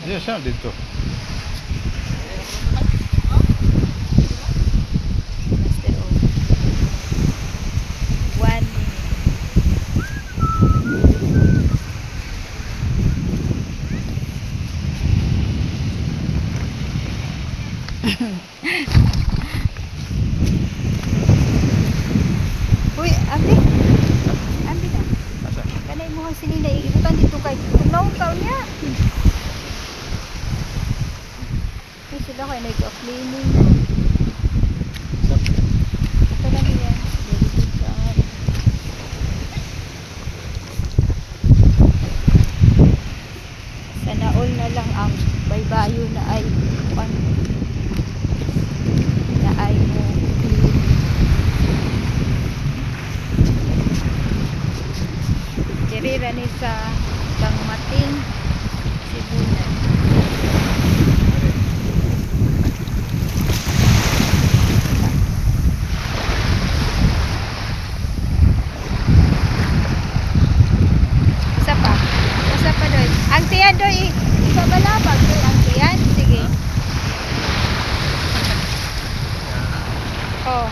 Dia siya dito. Master O. 1 minute. Uy, abi. Abi na. Asa? Kanay mo ang sinina ibutan dito kay tunong taon niya. Ay sila kay nag-cleaning. Ito lang yan. Very good job. Sana all na lang ang baybayo na ay na ay mo clean. Dirira ni sa Bangmatin, Sibunan. Isa pa. Isa pa doy. Ang tiyan doy, ibabalabag doy ang tiyan. Sige. Oh.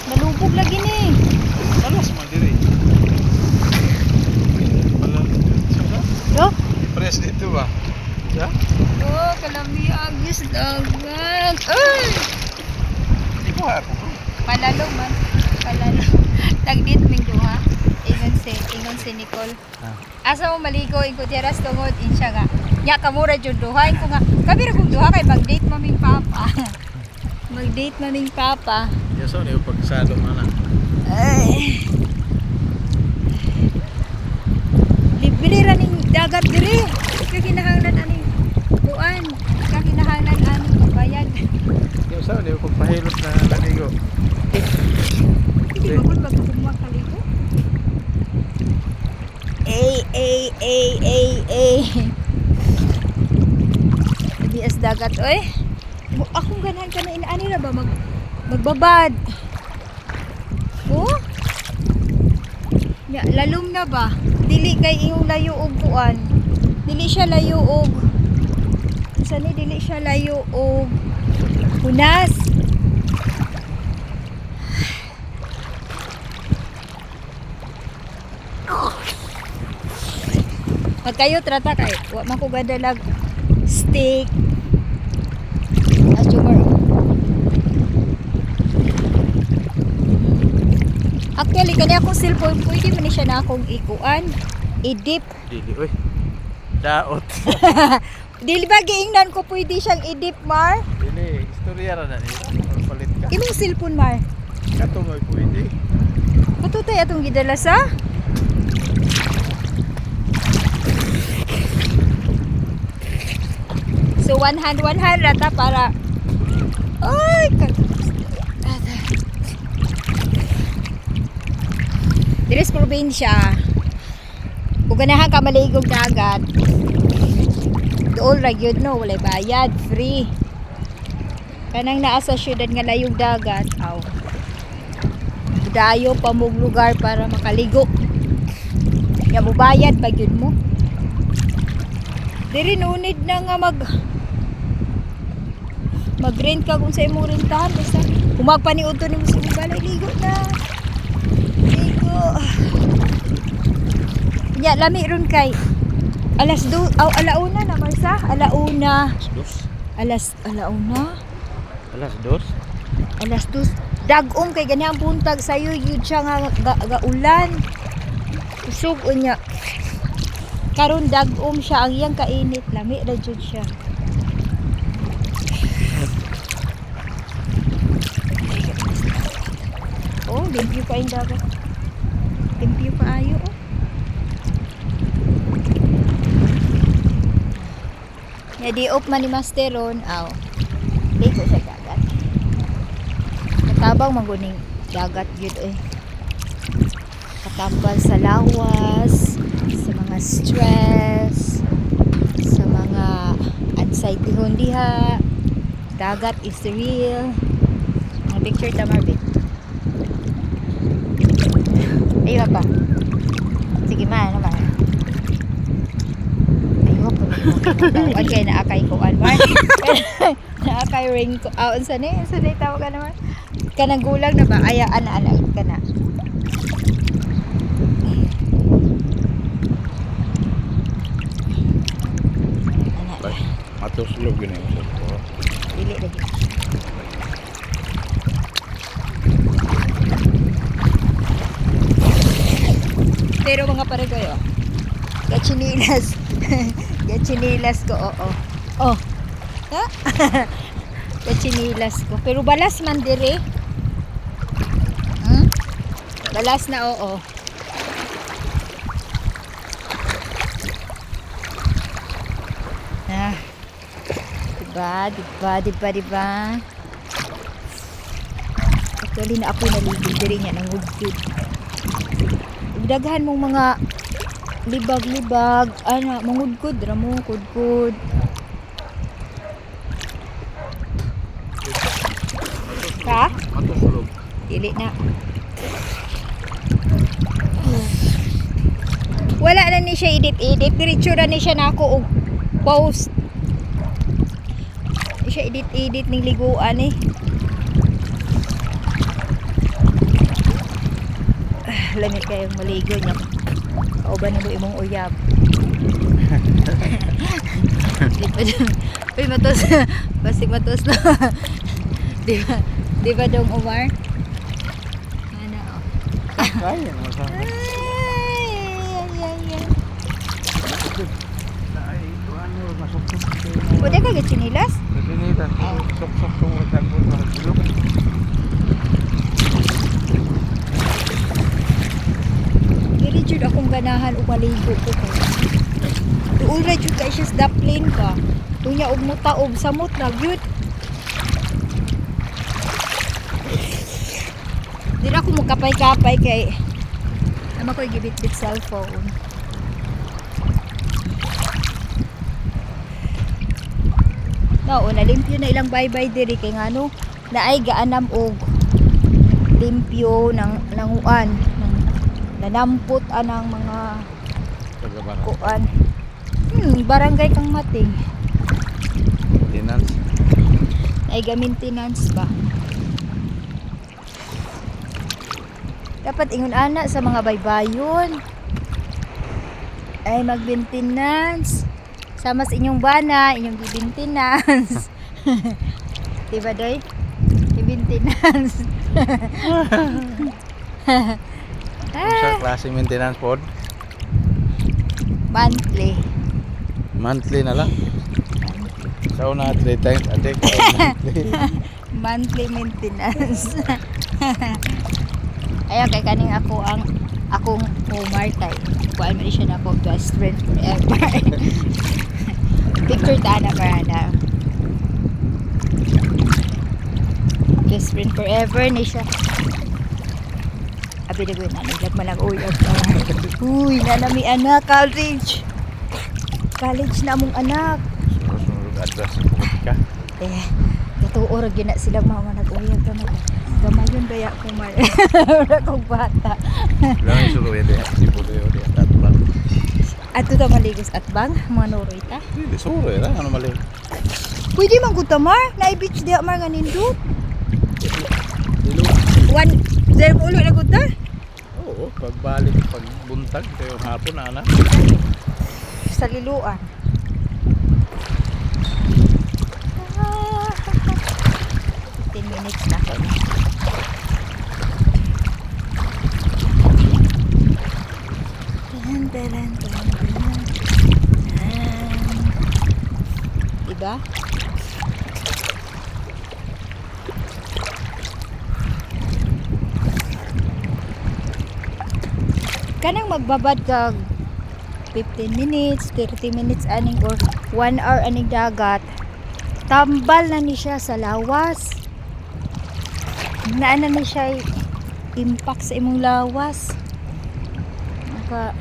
Nalubog lagi ni. Malas man diri. Do? Press dito ba? Ya? Oh, kalami agis dagat. Ay! Di ko ako. Palalo man. Palalo. Tagdit ming duha. Ingon si Nicole. Asa mo maligo ingo diras tungod insya nga. Nya kamura jud duha ko nga. Kabi ra kong duha kay mag-date maming papa. Mag-date maming papa. Ya so ni pagsalo man na. Ay. Libre ra ning dagat diri. Kakinahanglan ani kuan. Kakinahanglan ani bayad. Ya so ni pagpahilot na naligo. Hindi ba kun pagkumuha kaligo? Ay. Bias dagat oy. Akong ganahan ka na inaani na ba magbabad. Oh? Ya, lalom na ba? Dili kay iyong layo og kuan. Dili siya layo og sani dili siya layo og punas. Magkayo trata kay wa man ko gadalag steak. Adjumar. Actually kani akong cellphone pwede man ni siya na akong ikuan, i-dip. Dili oy. Daot. Dili ba giingnan ko pwede siyang i-dip Mar? Dili istorya ra na ni. Palit ka. Imong cellphone Mar. Kato mo pwede. Patutay atong gidala sa So one hand rata para ay Diris probinsya. Ug ganahan ka maligog dagat. Dool ra gyud no, walay bayad, free. Kanang naa sa syudad nga layog dagat, aw. Dayo pa mong lugar para makaligo. Ya mo bayad pa gyud mo. Diri nunid na nga mag-rent ka kung sa imong rentahan basta humagpaniudto nimo sa balay ligo na. Ligo. Ya lami ron kay alas 2 aw alauna na marsa, alauna. Alauna. Alas 2. Dagom kay ganihang buntag sayo yun siya nga ulan. Usog unya. Karon dagom siya ang iyang kainit, lami ra jud siya. Oh, limpyo pa yung dagat. Limpyo pa ayo oh. Ya di op man ni Master ron, aw. Ligo sa dagat. Katabang maguning dagat gyud eh. Katambal sa lawas, sa mga stress, sa mga anxiety diha. dagat is real. Mga picture ta Marvin. Ayun pa. Sige man, ano ba? Ayun po. Tawag kay naakay ko Mar. Naakay ring ko. Ah, unsa ni? Unsa ni tawag ka naman? Kanang gulang na ba? Aya ana ka na. Matuslog yun eh. Dili lagi. Pero mga pare kayo, gachinilas. Gachinilas ko, oo. Oh. Ha? Gachinilas ko. Pero balas man dire. Balas na, oo. Ah. Diba? Actually na ako naligid diri niya ng hugtid. Daghan mong mga libag-libag, ana, mangudkod ra mo, kudkod. Ha? Matuslog. Dili na. Wala na ni siya edit-edit, diretso na ni siya nako og post. Di siya edit-edit ning liguan eh. Lamit kayong maligo niya. Kauban na mo imong uyab. Uy, matos. Basig matos na. Di ba dong Umar? Ano oh. Kaya mo sa. Ay. Ay, ano masukot. Pwede ka gachinilas? Gachinilas. Sok-sok kung magtagpon mahulog. Dili jud akong ganahan og maligo ko kay. Duol ra jud kay siya daplin ka. Unya og mutaob samot ra gyud. Dili ako magkapay-kapay kay ama ko gibit-bit cellphone. No, nalimpyo na ilang bye-bye diri kay ngano naay gaanam og limpyo ng languan ng nanampot anang mga Pagkabaran. kuan. Barangay kang mating. Maintenance. Ay ga maintenance ba? Dapat ingon ana sa mga baybayon. Ay mag-maintenance. Sama sa inyong bana, inyong gi-maintenance. Diba doy? I-maintenance. Sa klase maintenance pod. Monthly. Monthly na lang. Sa una 3 times a day. Monthly. Monthly maintenance. Ayaw kay kaning akong Omar tay. Kuan man siya na ako best friend forever. Picture ta na para na. Best friend forever ni siya. Abi na gawin na naglag man ang uyab na. Uy, nanami anak, college. College na mong anak. Sunod address ka. Katuo ra gyud na sila mama nag-uyab na mo. Gamayon daya ko man. Ora kong bata. Lang isulo yan din. Sipulo yun din. Tatlo. Ato ta maligos at bang mga noroy ta. Hindi, suro yun. Ano mali? Pwede man gud ta mar, na beach diha mar nga nindot. Dilo. One zero ulo na gud ta. Oo, pagbalik, pagbuntag. Kayo hapon na anak. Sa liluan. 15 minutes na ko. Diba? Kanang magbabad kag 15 minutes, 30 minutes aning or 1 hour aning dagat. Tambal na ni siya sa lawas. Naana ni siya impact sa imong lawas. Naka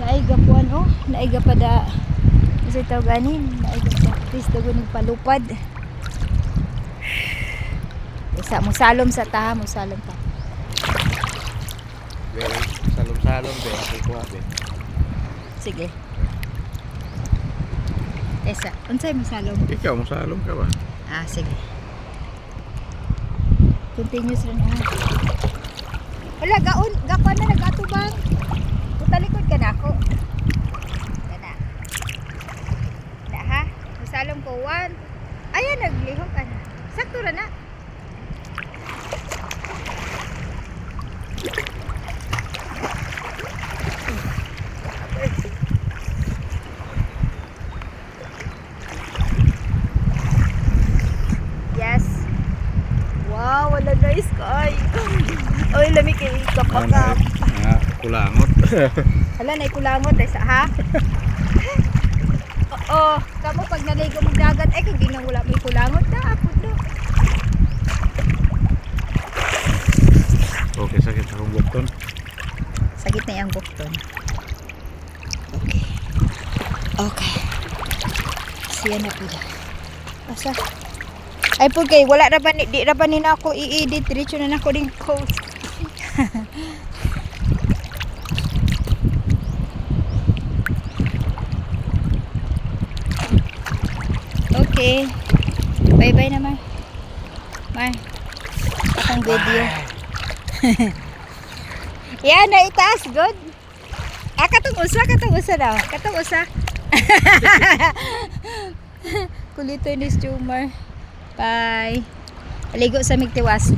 naaiga puan oh, naaiga pada sa tao ganin. Naigod sa please dago nagpalupad. Isa mo salom sa taha mo salom pa. Very salong-salong be. Ako kuha be. Sige. Esa, unsay mo salom? Ikaw, masalong ka ba? Ah, sige. Continuous rin ha. Wala, gakuan na nagatubang. Putalikod ka na ako. Kana. Na ha? Masalom ko 1. Ayan, naglihong ka na. Sakto ra na. Yes. Wow, wala na sky. Oy, lami kay kapaka. Nga, kulangot. Hala, na ikulangot ay sa ha? Oo, kamo pag naligo mo dagat, eh kung ginawala mo ikulangot na, apod no. Okay, sakit akong bukton. Sakit na yung bukton. Okay. Okay. Siya na po dyan. Asa? Ay po kay, wala na ba ni, di na ba ni na ako i-edit, diretso na ako din post. Okay. Bye-bye na, Mar. Mar. Akong video. Yan, na itaas. Good. Ah, katong usa daw. Katong usa. Kulito ni Stumar. Bye. Aligo sa migtiwas.